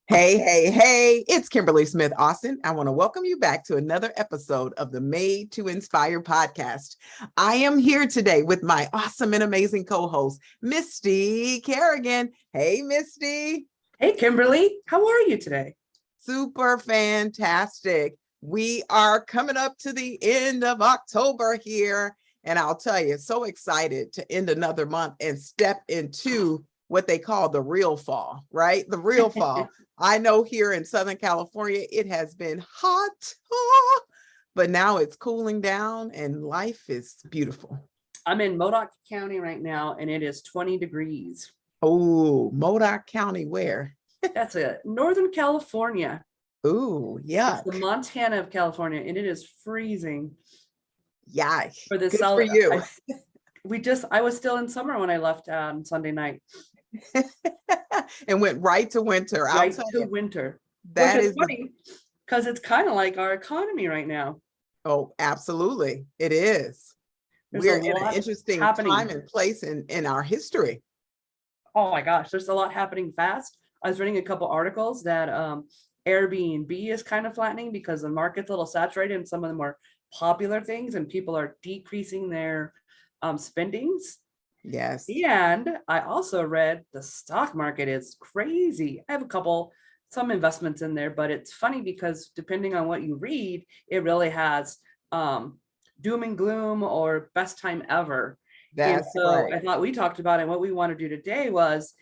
Hey, hey, hey, it's Kimberly Smith Austin. I want to welcome you back to another episode of the Made to Inspire podcast. I am here today with my awesome and amazing co-host, Misty Kerrigan. Hey, Misty. Hey, Kimberly, how are you today? Super fantastic. We are coming up to the end of October here. And I'll tell you, so excited to end another month and step into what they call the real fall, right? The real fall. I know here in Southern California, it has been hot, but now it's cooling down and life is beautiful. I'm in Modoc County right now, and it is 20 degrees. Oh, Modoc County, where? That's it. Northern California. Ooh, It's the yuck. Montana of California, and it is freezing Yeah, for this good for solid. you. I was still in summer when I left on Sunday night, And went right to winter. I'll right tell to you, winter, which that is is the, funny because it's kind of like our economy right now. oh, absolutely. It is. There's a We're in an lot interesting time happening. and place in our history. Oh my gosh, there's a lot happening fast. I was reading a couple articles that Airbnb is kind of flattening because the market's a little saturated in some of the more popular things, and people are decreasing their spendings. Yes, And I also read the stock market is crazy. I have some investments in there, but it's funny because depending on what you read, it really has doom and gloom or best time ever. And that's so right. I thought we talked about it. What we want to do today was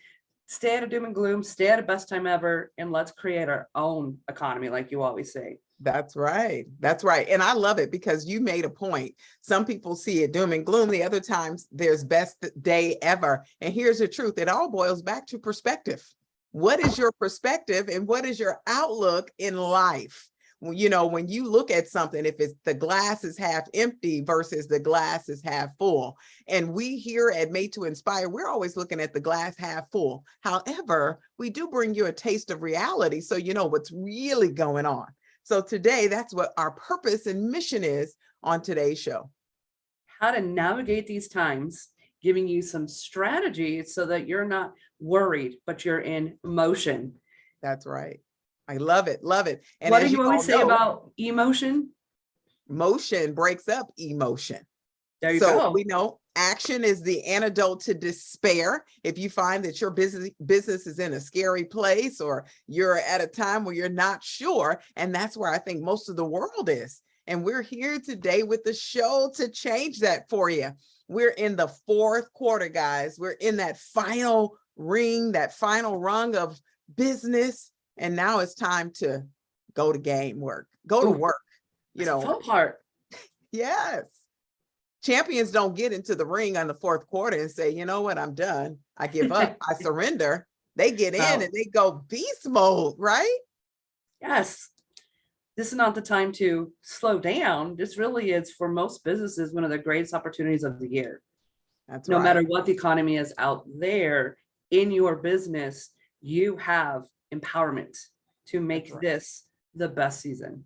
stay out of doom and gloom, stay at a best time ever, and let's create our own economy, like you always say. That's right. That's right. And I love it because you made a point. Some people see it doom and gloom. The other times there's best day ever. And here's the truth. It all boils back to perspective. What is your perspective and what is your outlook in life? You know, when you look at something, if it's the glass is half empty versus the glass is half full. And we here at Made to Inspire, we're always looking at the glass half full. However, we do bring you a taste of reality so you know what's really going on. So today, that's what our purpose and mission is on today's show. How to navigate these times, giving you some strategies so that you're not worried, but you're in motion. That's right. I love it. Love it. And What do as you you all always say know, about emotion? motion breaks up emotion. There you So go. we know action is the antidote to despair. If you find that your business is in a scary place or you're at a time where you're not sure, and that's where I think most of the world is. And we're here today with the show to change that for you. We're in the fourth quarter, guys. We're in that final ring, that final rung of business. And now it's time to go to game work, go to Ooh, work, you that's the know. fun part. Yes. Champions don't get into the ring on the fourth quarter and say, you know what, I'm done. I give up. I surrender. They get in Well, and they go beast mode, right? yes, this is not the time to slow down. This really is, for most businesses, one of the greatest opportunities of the year. That's No matter right. what the economy is out there, in your business, you have empowerment to That's make right. this the best season.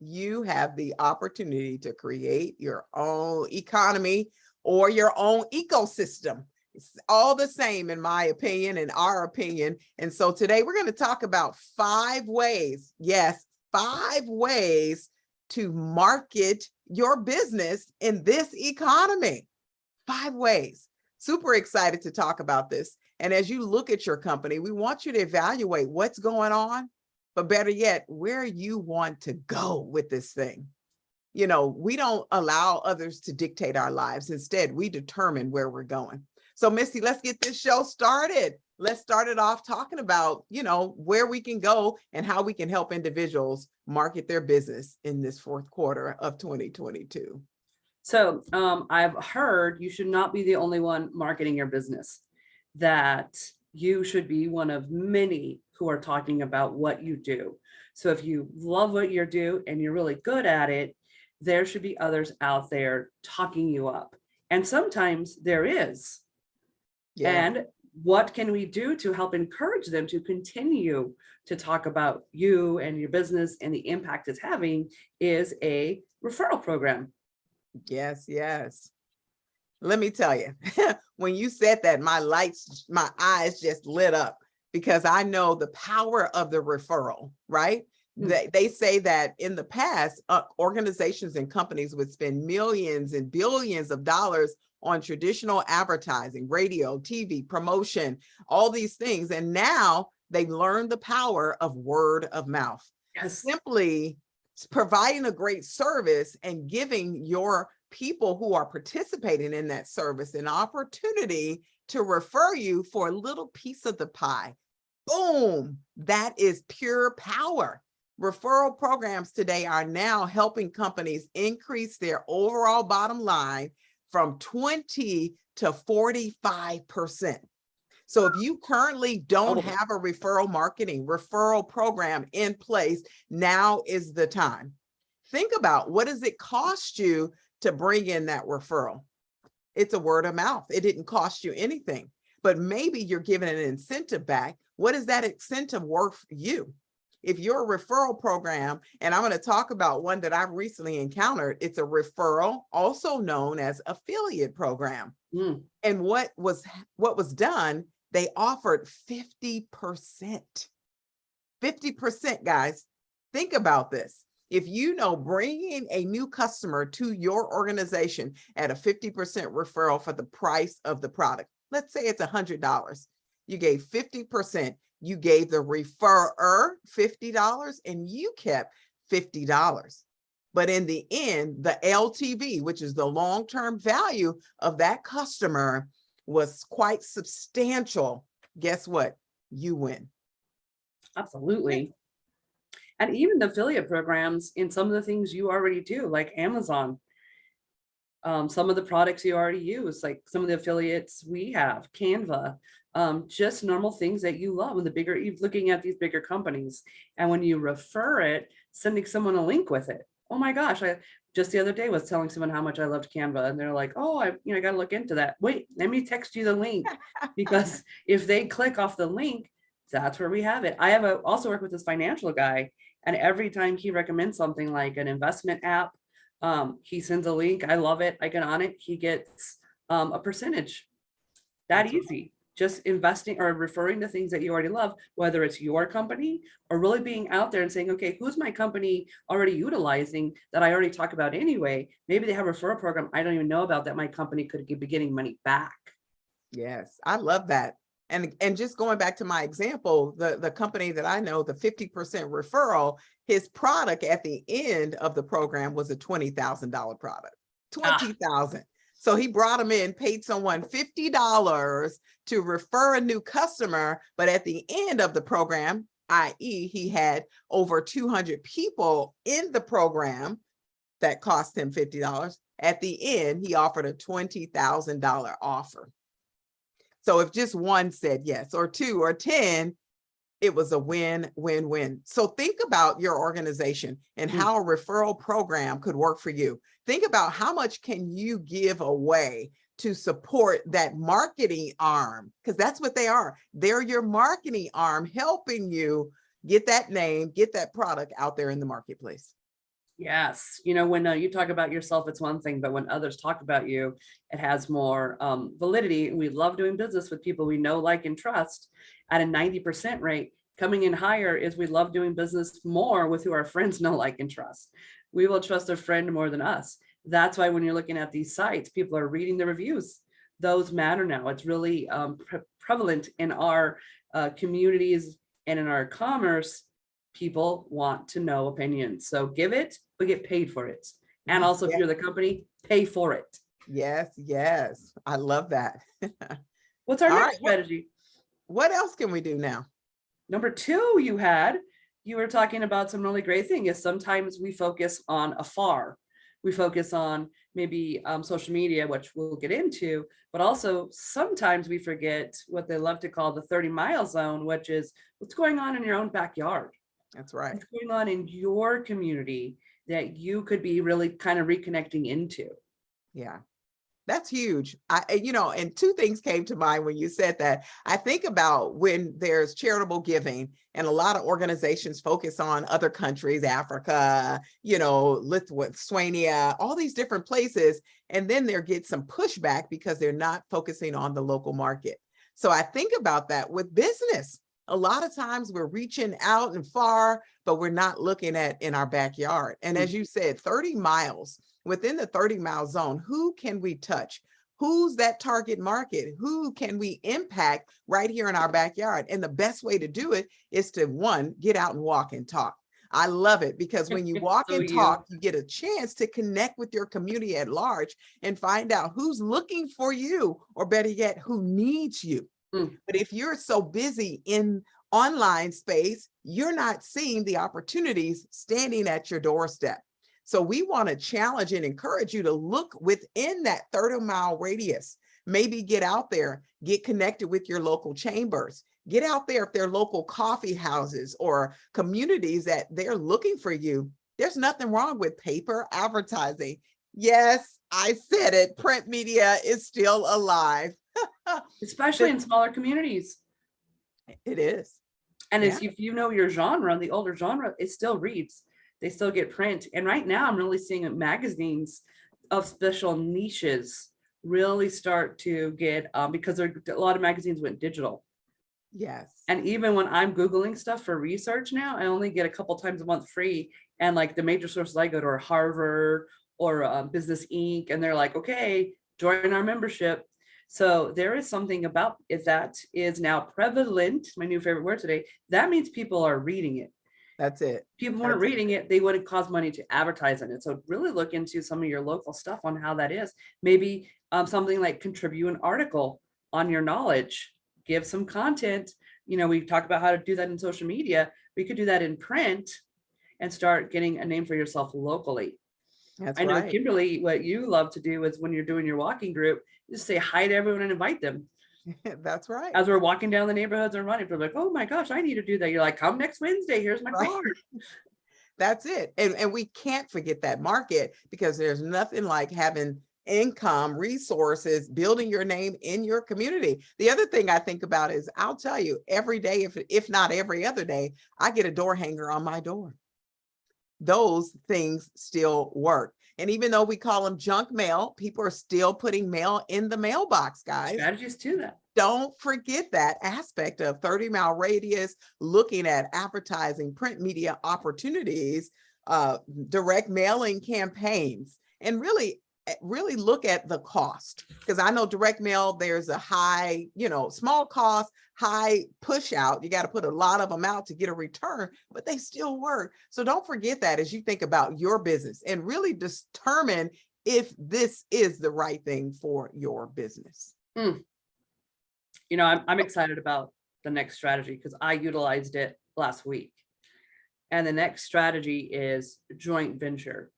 You have the opportunity to create your own economy or your own ecosystem. It's all the same, in my opinion, in our opinion. And so today we're going to talk about 5 ways. Yes, 5 ways to market your business in this economy. 5 ways. Super excited to talk about this. And as you look at your company, we want you to evaluate what's going on, but better yet, where you want to go with this thing. You know, we don't allow others to dictate our lives. Instead, we determine where we're going. So, Misty, let's get this show started. Let's start it off talking about, you know, where we can go and how we can help individuals market their business in this fourth quarter of 2022. So I've heard you should not be the only one marketing your business, that you should be one of many who are talking about what you do. So if you love what you do and you're really good at it, there should be others out there talking you up. And sometimes there is. Yeah. And what can we do to help encourage them to continue to talk about you and your business and the impact it's having is a referral program. Yes, yes. Let me tell you, when you said that, my eyes just lit up because I know the power of the referral, right? They say that in the past, organizations and companies would spend millions and billions of dollars on traditional advertising, radio, TV, promotion, all these things. And now they learn the power of word of mouth. Yes. Simply providing a great service and giving your people who are participating in that service an opportunity to refer you for a little piece of the pie. Boom, that is pure power. Referral programs today are now helping companies increase their overall bottom line from 20 to 45%. So if you currently don't have a referral program in place, now is the time. Think about, what does it cost you to bring in that referral? It's a word of mouth. It didn't cost you anything, but maybe you're giving an incentive back. What is that incentive worth you? If you're a referral program, and I'm going to talk about one that I've recently encountered, it's a referral, also known as affiliate program. And what was done, they offered 50%. 50%, guys. Think about this. If you know, bringing a new customer to your organization at a 50% referral for the price of the product, let's say it's $100, you gave 50%. You gave the referrer $50 and you kept $50. But in the end, the LTV, which is the long-term value of that customer, was quite substantial. Guess what? You win. Absolutely. And even the affiliate programs in some of the things you already do, like Amazon, some of the products you already use, like some of the affiliates we have, Canva, just normal things that you love. When you're looking at these bigger companies, and when you refer it, sending someone a link with it. Oh my gosh, I just the other day was telling someone how much I loved Canva, and they're like, oh, I got to look into that. Wait, let me text you the link, because if they click off the link, that's where we have it. I have also work with this financial guy, and every time he recommends something like an investment app, he sends a link. I love it. I get on it. He gets a percentage. That easy. Just investing or referring to things that you already love, whether it's your company or really being out there and saying, okay, who's my company already utilizing that I already talk about anyway? Maybe they have a referral program I don't even know about that my company could be getting money back. Yes, I love that. And just going back to my example, the company that I know, the 50% referral, his product at the end of the program was a $20,000 product, 20,000. So he brought them in, paid someone $50 to refer a new customer, but at the end of the program, i.e., he had over 200 people in the program that cost him $50. At the end, he offered a $20,000 offer. So if just one said yes, or two, or 10, it was a win-win-win. So think about your organization and how a referral program could work for you. Think about how much can you give away to support that marketing arm, because that's what they are. They're your marketing arm, helping you get that name, get that product out there in the marketplace. Yes. When you talk about yourself, it's one thing, but when others talk about you, it has more validity. We love doing business with people we know, like, and trust at a 90% rate. Coming in higher is we love doing business more with who our friends know, like, and trust. We will trust a friend more than us. That's why when you're looking at these sites, people are reading the reviews. Those matter now. It's really prevalent in our communities and in our commerce. People want to know opinions. So give it, but get paid for it. And also, if you're the company, pay for it. Yes, yes. I love that. What's our next strategy? What else can we do now? Number 2, you were talking about some really great thing is sometimes we focus on afar. We focus on maybe social media, which we'll get into, but also sometimes we forget what they love to call the 30-mile zone, which is what's going on in your own backyard. That's right. What's going on in your community that you could be really kind of reconnecting into. Yeah, that's huge. And 2 things came to mind when you said that. I think about when there's charitable giving, and a lot of organizations focus on other countries, Africa, Lithuania, all these different places, and then there gets some pushback because they're not focusing on the local market. So I think about that with business. A lot of times we're reaching out and far, but we're not looking at in our backyard. And Mm. as you said, 30 miles, within the 30-mile zone, who can we touch? Who's that target market? Who can we impact right here in our backyard? And the best way to do it is to, one, get out and walk and talk. I love it because when you walk So and talk, you get a chance to connect with your community at large and find out who's looking for you, or better yet, who needs you. Mm. But if you're so busy in online space, you're not seeing the opportunities standing at your doorstep. So we want to challenge and encourage you to look within that 30-mile radius. Maybe get out there, get connected with your local chambers, get out there if they're local coffee houses or communities that they're looking for you. There's nothing wrong with paper advertising. Yes, I said it, print media is still alive. especially in smaller communities. It is. And Yeah. if you know your genre, the older genre, it still reads. They still get print. And right now I'm really seeing magazines of special niches really start to get, because a lot of magazines went digital. Yes. And even when I'm Googling stuff for research now, I only get a couple times a month free. And like the major sources I go to are Harvard or Business Inc. And they're like, okay, join our membership. So there is something about it that is now prevalent, my new favorite word today. That means people are reading it. That's it. People weren't That's it. reading it, they wouldn't cost money to advertise in it. So really look into some of your local stuff on how that is. Maybe something like contribute an article on your knowledge, give some content. You know, we talk about how to do that in social media. We could do that in print and start getting a name for yourself locally. That's I know, right. Kimberly, what you love to do is when you're doing your walking group, just say hi to everyone and invite them. That's right. As we're walking down the neighborhoods and running, people are like, oh my gosh, I need to do that. You're like, come next Wednesday, here's my Right. card. That's it. And we can't forget that market, because there's nothing like having income, resources, building your name in your community. The other thing I think about is, I'll tell you, every day, if not every other day, I get a door hanger on my door. Those things still work. And even though we call them junk mail, people are still putting mail in the mailbox, guys. Strategies to that. Don't forget that aspect of 30-mile radius, looking at advertising, print media opportunities, direct mailing campaigns, and really look at the cost. Because I know direct mail, there's a high, small cost, high push out. You got to put a lot of them out to get a return, but they still work. So don't forget that as you think about your business, and really determine if this is the right thing for your business. You know, I'm excited about the next strategy because I utilized it last week. And the next strategy is joint venture.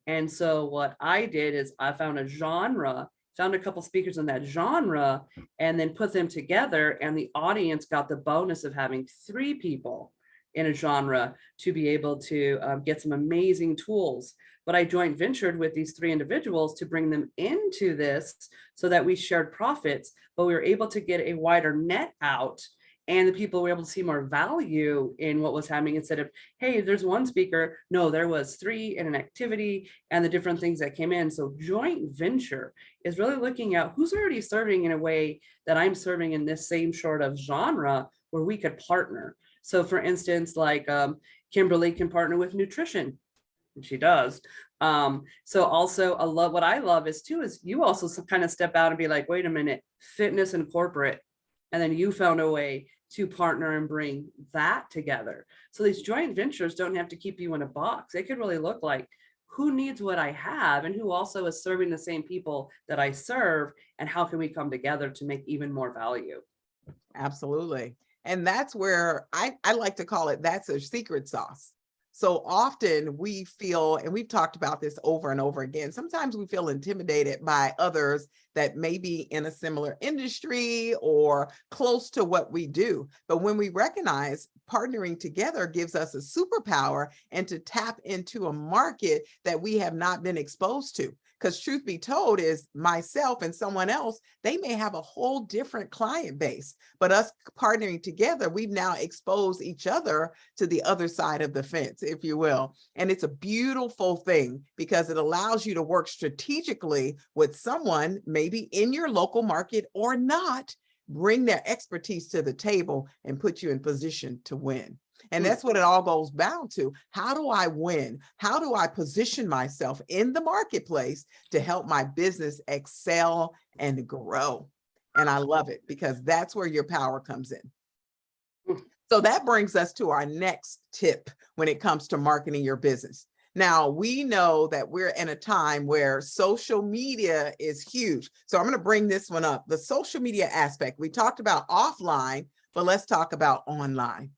And so what I did is I found a genre, found a couple speakers in that genre, and then put them together. And the audience got the bonus of having 3 people in a genre to be able to get some amazing tools. But I joint ventured with these 3 individuals to bring them into this so that we shared profits, but we were able to get a wider net out. And the people were able to see more value in what was happening instead of, hey, there's one speaker. No, there was 3 in an activity and the different things that came in. So joint venture is really looking at who's already serving in a way that I'm serving in this same sort of genre where we could partner. So for instance, like Kimberly can partner with nutrition. And she does. So also what I love is you also kind of step out and be like, wait a minute, fitness and corporate. And then you found a way to partner and bring that together. So these joint ventures don't have to keep you in a box. They could really look like who needs what I have and who also is serving the same people that I serve, and how can we come together to make even more value? Absolutely. And that's where I like to call it, that's a secret sauce. So often we feel, and we've talked about this over and over again, sometimes we feel intimidated by others that may be in a similar industry or close to what we do. But when we recognize partnering together gives us a superpower and to tap into a market that we have not been exposed to. Because truth be told is myself and someone else, they may have a whole different client base, but us partnering together, we've now exposed each other to the other side of the fence, if you will. And it's a beautiful thing because it allows you to work strategically with someone maybe in your local market or not, bring their expertise to the table and put you in position to win. And Mm. that's what it all goes down to. How do I win? How do I position myself in the marketplace to help my business excel and grow? And I love it because that's where your power comes in. Mm. So that brings us to our next tip when it comes to marketing your business. Now, we know that we're in a time where social media is huge. So I'm going to bring this one up. The social media aspect, we talked about offline, but let's talk about online.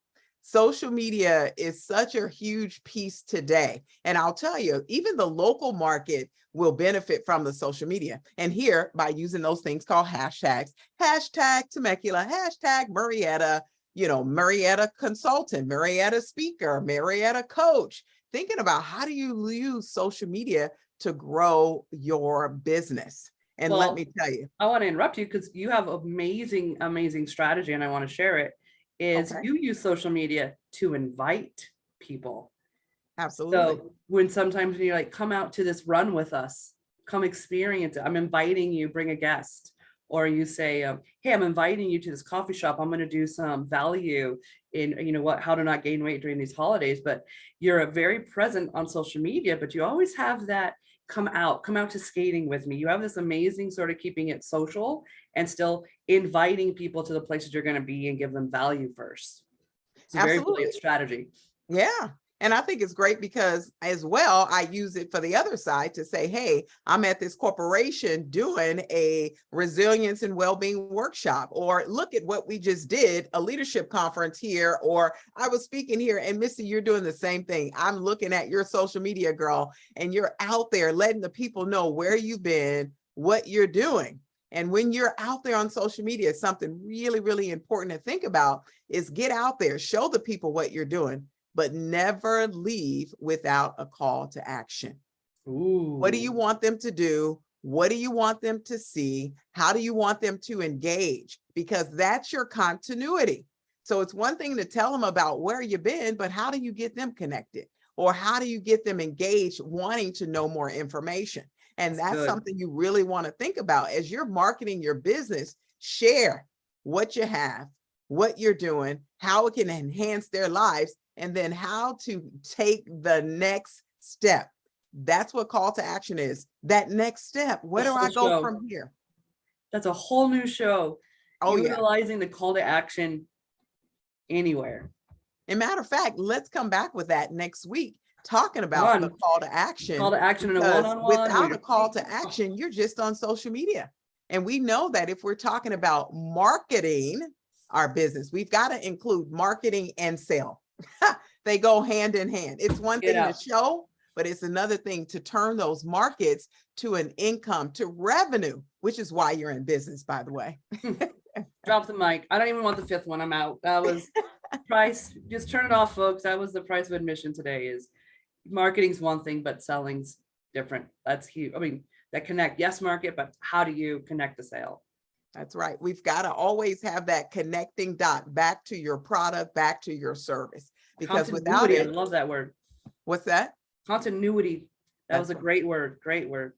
Social media is such a huge piece today. And I'll tell you, even the local market will benefit from the social media. And here, by using those things called hashtags, hashtag Temecula, hashtag Marietta, Marietta consultant, Marietta speaker, Marietta coach, thinking about how do you use social media to grow your business. And let Well, me tell you, I want to interrupt you because you have amazing, amazing strategy, and I want to share it. Is okay, you use social media to invite people. absolutely. So when sometimes you're like, come out to this run with us, come experience it. I'm inviting you, bring a guest. Or you say, hey, I'm inviting you to this coffee shop. I'm going to do some value in, how to not gain weight during these holidays. But you're very present on social media, but you always have that come out to skating with me. You have this amazing sort of keeping it social and still inviting people to the places you're going to be and give them value first. It's a very brilliant Absolutely. strategy. Yeah. And I think it's great because as well, I use it for the other side to say, hey, I'm at this corporation doing a resilience and well-being workshop, or look at what we just did, a leadership conference here, or I was speaking here, and Missy, you're doing the same thing. I'm looking at your social media, girl, and you're out there letting the people know where you've been, what you're doing. And when you're out there on social media, something really, really important to think about is get out there, show the people what you're doing, but never leave without a call to action. Ooh. What do you want them to do? What do you want them to see? How do you want them to engage? Because that's your continuity. So it's one thing to tell them about where you've been, but how do you get them connected? Or how do you get them engaged, wanting to know more information? And that's Good. something you really want to think about as you're marketing your business. Share what you have, what you're doing, how it can enhance their lives, and then how to take the next step. That's what call to action is. That next step. Where do I go from here? That's a whole new show. Oh, yeah. Utilizing the call to action anywhere. And matter of fact, let's come back with that next week, talking about the call to action. Call to action in a Because one-on-one. without a call to action, you're just on social media. And we know that if we're talking about marketing our business, we've got to include marketing and sale. They go hand in hand. It's one thing to show, but it's another thing to turn those markets to an income, to revenue, which is why you're in business, by the way. Drop the mic. I don't even want the fifth one. I'm out. That was price. Just turn it off, folks. That was the price of admission today. Is marketing's one thing, but selling's different. That's huge. I mean, that connect, yes, market, but how do you connect the sale? That's right. We've got to always have that connecting dot back to your product, back to your service. Because without it, I love that word. What's that? Continuity. That was a great word. Great word.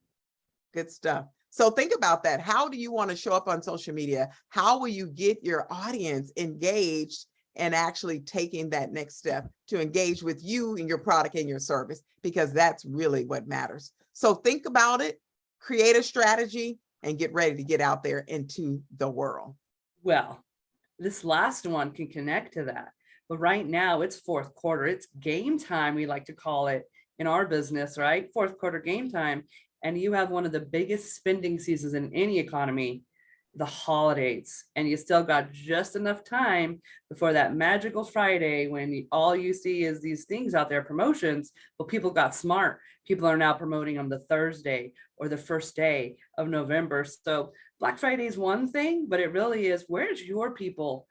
Good stuff. So think about that. How do you want to show up on social media? How will you get your audience engaged and actually taking that next step to engage with you and your product and your service? Because that's really what matters. So think about it, create a strategy, and get ready to get out there into the world. Well, this last one can connect to that. But right now it's fourth quarter. It's game time, we like to call it in our business, right? Fourth quarter game time. And you have one of the biggest spending seasons in any economy, the holidays. And you still got just enough time before that magical Friday when all you see is these things out there, promotions. But people got smart. People are now promoting on the Thursday or the first day of November. So Black Friday is one thing, but it really is, where's your people?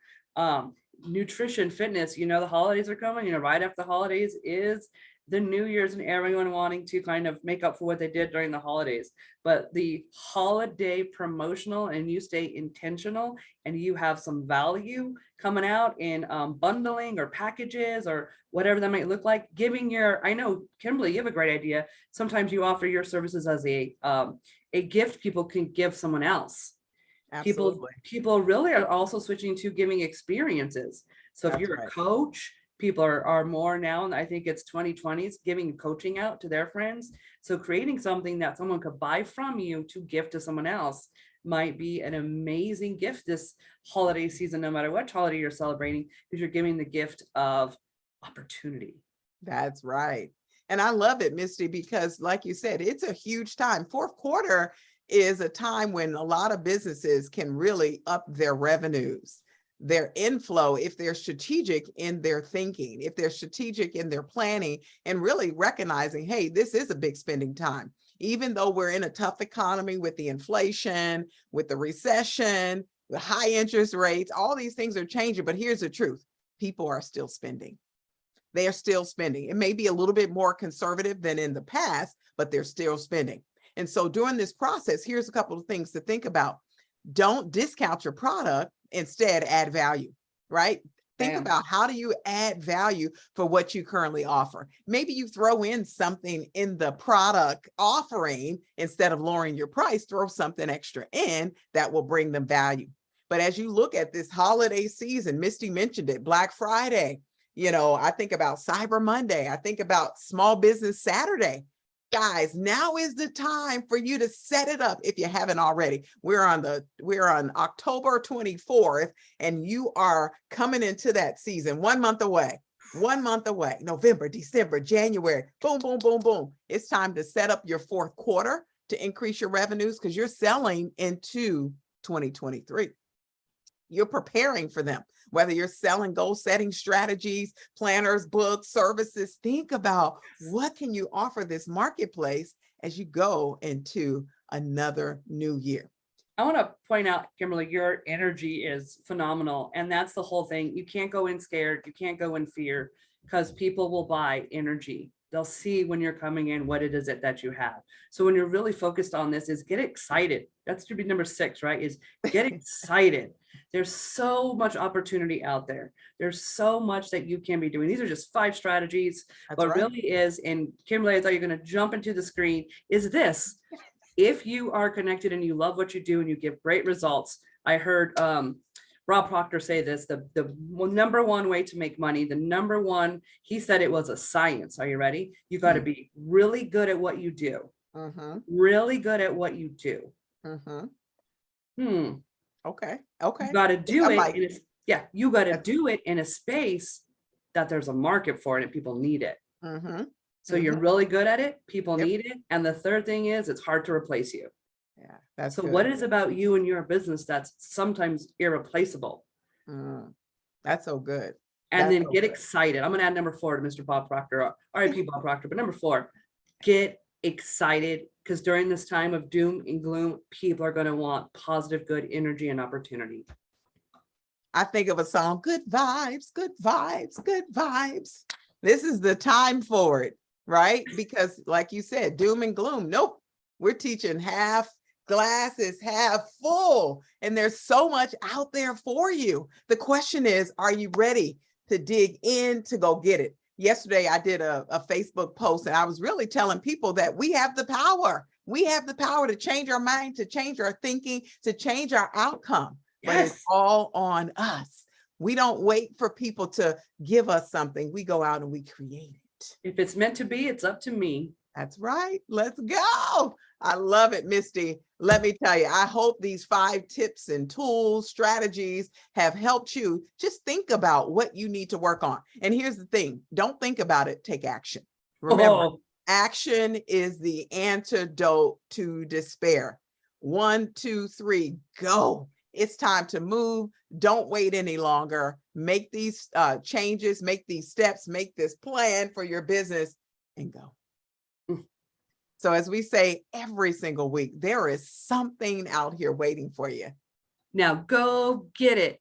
Nutrition, fitness, the holidays are coming, right after the holidays is the New Year's and everyone wanting to kind of make up for what they did during the holidays. But the holiday promotional, and you stay intentional and you have some value coming out in bundling or packages or whatever that might look like, I know, Kimberly, you have a great idea. Sometimes you offer your services as a gift people can give someone else. Absolutely. People really are also switching to giving experiences. So if That's you're a right. coach, people are more now, and I think it's 2020s, giving coaching out to their friends. So creating something that someone could buy from you to gift to someone else might be an amazing gift this holiday season, no matter what holiday you're celebrating, because you're giving the gift of opportunity. That's right. And I love it, Misty, because like you said, it's a huge time. Fourth quarter is a time when a lot of businesses can really up their revenues, their inflow, if they're strategic in their thinking, if they're strategic in their planning, and really recognizing, hey, this is a big spending time. Even though we're in a tough economy with the inflation, with the recession, the high interest rates, all these things are changing. But here's the truth: people are still spending. They're still spending. It may be a little bit more conservative than in the past, but they're still spending. And so during this process, here's a couple of things to think about. Don't discount your product, instead add value, right? Think Bam. about, how do you add value for what you currently offer? Maybe you throw in something in the product offering. Instead of lowering your price, throw something extra in that will bring them value. But as you look at this holiday season, Misty mentioned it, Black Friday, I think about Cyber Monday. I think about Small Business Saturday. Guys, now is the time for you to set it up if you haven't already. We're on October 24th, and you are coming into that season 1 month away. 1 month away. November, December, January. Boom, boom, boom, boom. It's time to set up your fourth quarter to increase your revenues, because you're selling into 2023. You're preparing for them. Whether you're selling goal setting strategies, planners, books, services, think about, what can you offer this marketplace as you go into another new year? I want to point out, Kimberly, your energy is phenomenal. And that's the whole thing. You can't go in scared. You can't go in fear, because people will buy energy. They'll see when you're coming in what it is that you have. So when you're really focused on this, is get excited. That should be number 6, right? Is get excited. There's so much opportunity out there. There's so much that you can be doing. These are just 5 strategies. That's What right. really is, and Kimberly, I thought you're going to jump into the screen, is this. If you are connected and you love what you do and you give great results, I heard Rob Proctor say this, the number one way to make money, he said it was a science. Are you ready? You got to be really good at what you do. Really good at what you do. Okay. You got to do I'm it. like, You got to do it in a space that there's a market for it and people need it. So you're really good at it. People need it. And the third thing is, it's hard to replace you. Yeah, that's So good. what is about you and your business that's sometimes irreplaceable? That's so good. And That's then so get good. excited. I'm going to add number 4 to Mr. Bob Proctor, RIP Bob Proctor, but number 4, get excited, because during this time of doom and gloom, people are going to want positive, good energy and opportunity. I think of a song, good vibes, good vibes, good vibes. This is the time for it, right? Because like you said, doom and gloom. Nope. We're teaching half glass is half full, and there's so much out there for you. The question is, are you ready to dig in to go get it? Yesterday, I did a Facebook post, and I was really telling people that we have the power. We have the power to change our mind, to change our thinking, to change our outcome. But it's all on us. We don't wait for people to give us something. We go out and we create it. If it's meant to be, it's up to me. That's right. Let's go. I love it, Misty. Let me tell you, I hope these 5 tips and tools, strategies have helped you just think about what you need to work on. And here's the thing, don't think about it, take action. Remember, action is the antidote to despair. 1, 2, 3, go. It's time to move. Don't wait any longer. Make these changes, make these steps, make this plan for your business, and go. So as we say every single week, there is something out here waiting for you. Now go get it.